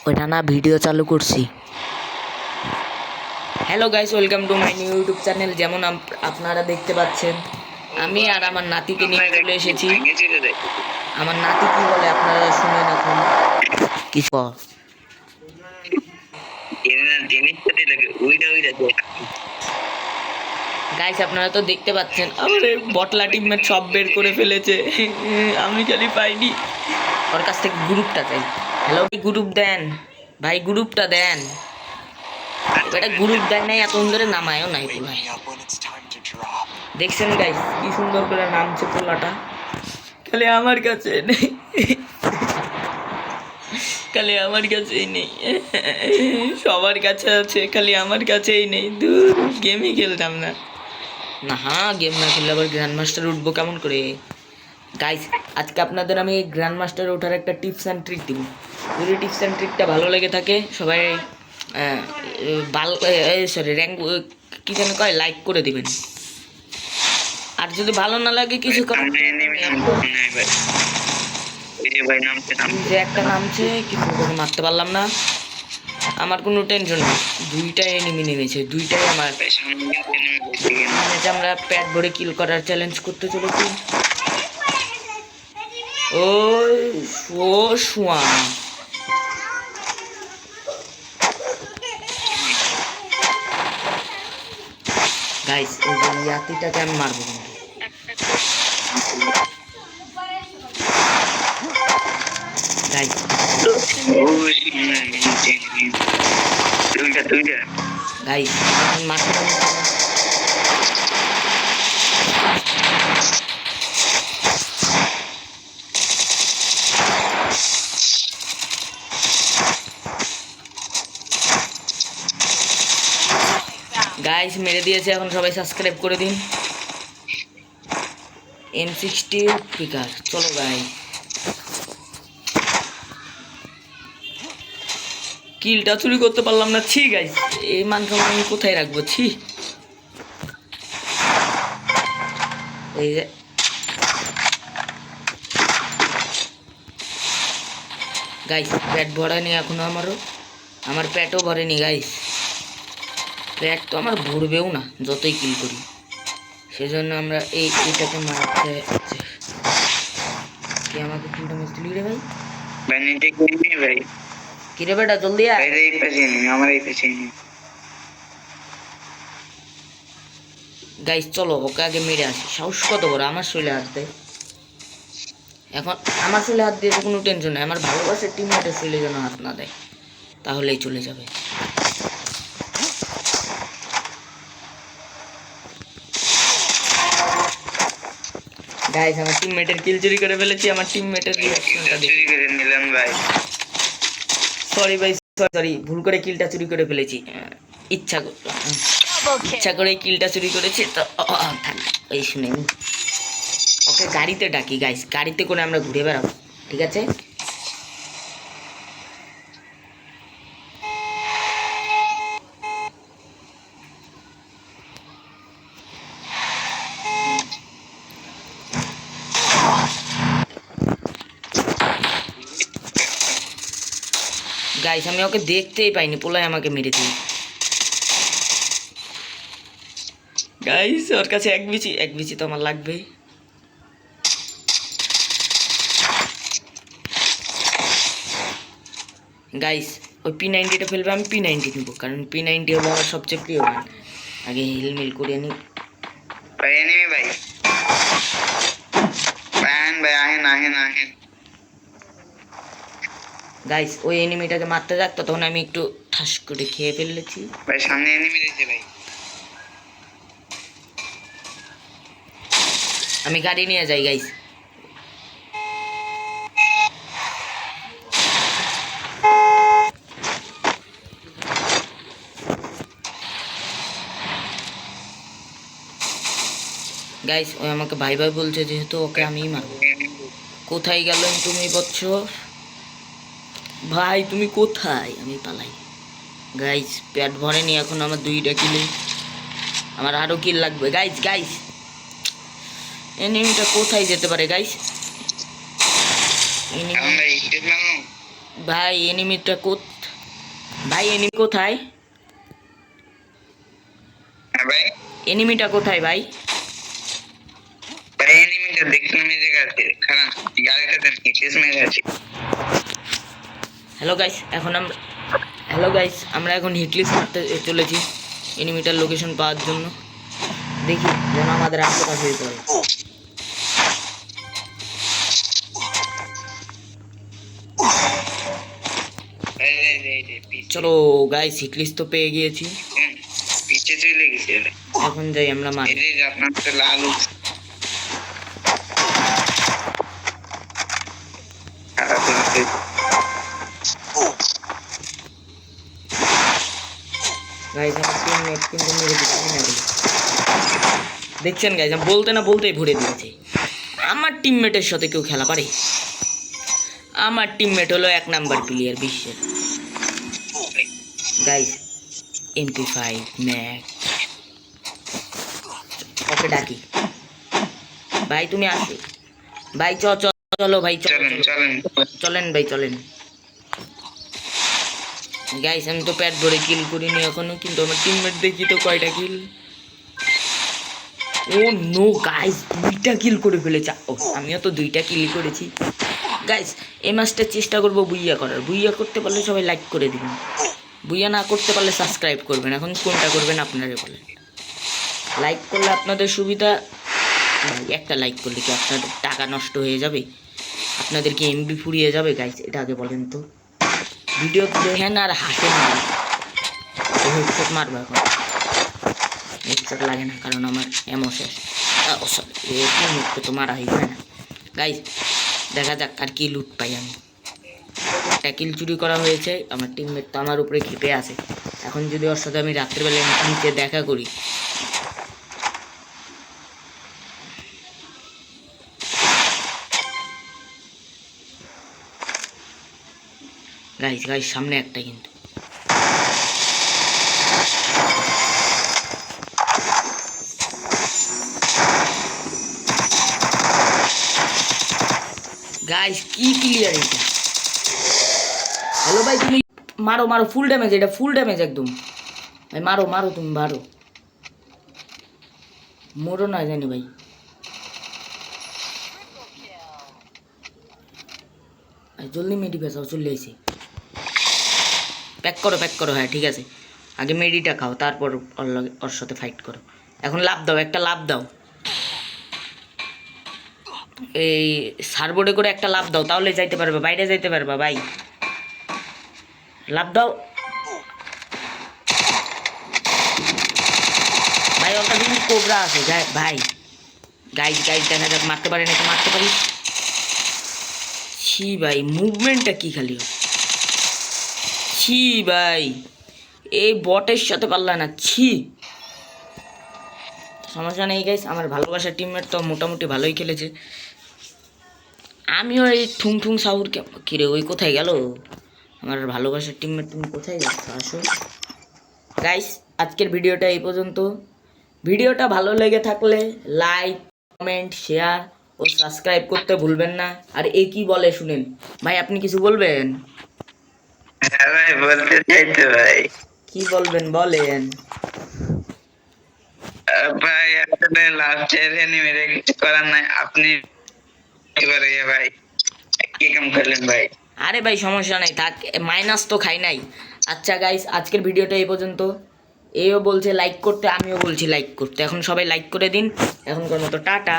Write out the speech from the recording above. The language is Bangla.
ওইটা না ভিডিও চালু করছি। Hello guys, welcome to my new YouTube channel. যেমন আপনারা দেখতে পাচ্ছেন, আমি আর আমার নাতিকে নিয়ে চলে এসেছি। আমার নাতি কি বলে আপনারা শুনে রাখুন। কিছু গাইস আপনারা তো দেখতে পাচ্ছেন, আরে বটলা টিমমেট সব বের করে ফেলেছে। আমি খালি পাইনি। ওর কাছ থেকে গ্রুপটা চাই। হ্যালো গ্রুপ দেন ভাই, গ্রুপটা দেন। এটা গ্রুপ দেয় নাই, এত ধরে নামায়ও নাই পোলায়। দেখছেন গাইস কি সুন্দর করে নামছে পোলাটা। খালি আমার কাছে নেই, খালি আমার কাছেই নেই। সবার কাছে আছে, খালি আমার কাছেই নেই। দূর, গেমই খেলতাম না। না হ্যাঁ, গেম না খেললে আবার গ্র্যান্ড মাস্টার উঠবো কেমন করে? গাইস আজকে আপনাদের আমি গ্র্যান্ড মাস্টার ওঠার একটা টিপস অ্যান্ড ট্রিক দিব। যদি টিপস অ্যান্ড ট্রিকটা ভালো লেগে থাকে সবাই র্যাঙ্ক কি যেন কয়, লাইক করে দিবেন। আর যদি ভালো না লাগে কিছু যে একটা নামছে কিছু করে মারতে পারলাম না, আমার কোনো টেনশন নেই। দুইটাই এনিমি নেমেছে, দুইটাই আমার। আমরা প্যাট ভরে কিল করার চ্যালেঞ্জ করতে চলেছি। ও শোয়া গাইস, ওই যে ইয়াতিটাকে আমি মারবো কিন্তু। গাইস গাইস মারতে গাইস মেরে দিয়েছে। এখন সবাই সাবস্ক্রাইব করে দিন। M60 পিকার, চলো গাইস। কিলটা চুরি করতে পারলাম না, ছি গাইস। এই মান সম্মান আমি কোথায় রাখবো, ছি। এই যে গাইস পেট ভরেনি এখনো, আমার পেটও ভরেনি গাইস। পেট তো আমার ভরবেও না যতই কিল করি, সেজন্য আমরা এইটাকে মারতে হচ্ছে। কি আমাকে কিলটা মিস্ত্রি রে ভাই, ভাই কি রে বেটা, জলদি আয়। গাইস চলো ওকে আগে মেরে আসি। সাহস কত বড়, আমার শরীরে হাত দেয়। এখন আমার শরীরে হাত দিয়ে তো কোনো টেনশন নেই, আমার ভালোবাসার টিমমেটের শরীরে যেন হাত না দেয়, তাহলেই চলে যাবে। গাইস আমার টিমমেটের কিল চুরি করে ফেলেছি। আমার টিমমেটের রিঅ্যাকশনটা চুরি করে নিলাম ভাই। সরি ভাই, সরি, ভুল করে কিলটা চুরি করে ফেলেছি। ইচ্ছা করে কিলটা চুরি করেছি তো। এই শুনে ওকে গাড়িতে ডাকি গাইস, গাড়িতে করে আমরা ঘুরে বেড়াবো, ঠিক আছে? গাইস আমি ওকে দেখতেই পাইনি, পোলায় আমাকে মেরে দিই। গাইস ওর কাছে এক বিচি তো আমার লাগবে। গাইস ওই P90টা ফেলবে, আমি P90 নিব, কারণ P90 হলো আমার সবচেয়ে প্রিয় গান। আগে হিলমিল করে নি ভাই। এনিমি ভাই, প্যান ভাই, আহেন। গাইস ওই এনিমিটাকে মারতে যাক, তখন আমি একটু ঠাস করে খেয়ে ফেলেছি ভাই। সামনে এনিমি রয়েছে ভাই, আমি গাড়ি নিয়ে যাই গাইস। গাইস ওই আমাকে ভাই ভাই বলছে, যেহেতু ওকে আমিই মারবো। কোথায় গেলেন তুমি বৎস ভাই, তুমি কোথায়? আমি পালাই। গাইস পেট ভরেনি এখন আমার, 2টা কিলে, আমার আরো কিল লাগবে। গাইস এনিমিটা কোথায় যেতে পারে গাইস? ভাই এনিমিটা ভাই এনিমি কোথায়? হ্যাঁ ভাই, এনিমিটা কোথায় ভাই? ভাই এনিমিটা দেখতে মেরে গেছে, খারাপ গাড়িটা দেন শেষ মেরে আছে। হ্যালো গাইস, আমরা এখন হিটলিস্ট মারতে চলেছি এনিমিটার লোকেশন পাওয়ার জন্য। দেখি যেন আমাদের আশেপাশে পড়ে। চলো গাইস, হিটলিস্ট তো পেয়ে গিয়েছি। পিছে চলে গেছে। এখন যাই আমরা মার। এই যে আপনার তো লাল গাইস আমার টিমমেট কিন্তু মেরে দিচ্ছে না। দেখছেন গাইস, আমি বলতে না বলতেই ভরে দিয়েছে। আমার টিমমেটের সাথে কেউ খেলা পারে? আমার টিমমেট হলো 1 নাম্বার প্লেয়ার বিশ্বের। গাইস MP5 ম্যাক ওকে ডাকি। ভাই তুমি আসো ভাই, চলো ভাই, চলেন ভাই চলেন। গাইস আমি তো প্যাট ভরে কিল করিনি এখনো, কিন্তু আমার টিমমেট দেখি তো কয়টা কিল। ও নো গাইস, 2টা কিল করে ফেলেছে। ও আমিও তো 2টা কিল করেছি। গাইস এই ম্যাচটা চেষ্টা করবো বুইয়া করার। বুইয়া করতে পারলে সবাই লাইক করে দিবেন, বুইয়া না করতে পারলে সাবস্ক্রাইব করবেন। এখন কোনটা করবেন আপনারা বলেন? লাইক করলে আপনাদের সুবিধা। ভাই একটা লাইক করলে কি আপনাদের টাকা নষ্ট হয়ে যাবে? আপনাদের কি এমবি ফুরিয়ে যাবে? গাইস এটা আগে বলেন তো। ভিডিও দেখেন আর হাসেন না। হেডশট মারবো এখন। হেডশট লাগে না কারণ আমার এমও শেষ। সরি তো মারা হয়ে যায় না। গাইস দেখা যাক আর কি লুট পাই আমি। একটা কিল চুরি করা হয়েছে, আমার টিমমেট তো আমার উপরে ক্ষেপে আছে। এখন যদি ওর সাথে আমি রাত্রেবেলায় নিচে দেখা করি, গাইস সামনে একটা কিন্তু। গাইস কি ক্লিয়ার এটা। হ্যালো ভাই তুমি মারো ফুল ড্যামেজ, এটা ফুল ড্যামেজ একদম। ভাই মারো তুমি মারো, মরো না জানি ভাই। জলদি মেডি পেছাও, চলে এসে প্যাক করো। হ্যাঁ ঠিক আছে, আগে মেডিটা খাও, তারপর ওর সাথে ফাইট করো। এখন লাভ দাও, একটা লাভ দাও। এই সার্বোর্ডে করে একটা লাভ দাও, তাহলে যাইতে পারবে, বাইরে যাইতে পারবা ভাই। লাভ দাও ভাই, ওটা কিন্তু কোবরা আছে ভাই। গাইজ দেখা যাক মারতে পারি নাকি, মারতে পারি। ছি ভাই, মুভমেন্টটা কি খালি। ছি ভাই, এই বটের সাথে পারলা না। ছি, সমস্যা নেই গাইস, আমার ভালোবাসার টিমমেট তো মোটামুটি ভালোই খেলেছে। আমিও এই ঠুং সাহুর কিরে, ওই কোথায় গেল আমার ভালোবাসার টিমমেট? তুমি কোথায় যাচ্ছ? আসো গাইস, আজকের ভিডিওটা এই পর্যন্ত। ভিডিওটা ভালো লেগে থাকলে লাইক, কমেন্ট, শেয়ার ও সাবস্ক্রাইব করতে ভুলবেন না। আর এ কি বলে শুনেন ভাই, আপনি কিছু বলবেন? হ্যাঁ ভাই, বলতে চাই তো ভাই। কি বলবেন বলেন? ভাই আসলে লাস্ট এনে মেরে কিছু করার নাই, আপনি এবারে ভাই কি কাম করলেন ভাই? আরে ভাই সমস্যা নাই, থাক, মাইনাস তো খাই নাই। আচ্ছা গাইস, আজকের ভিডিওটা এই পর্যন্ত। এও বলছে লাইক করতে, আমিও বলছি লাইক করতে। এখন সবাই লাইক করে দিন। এখনকার মতো টাটা।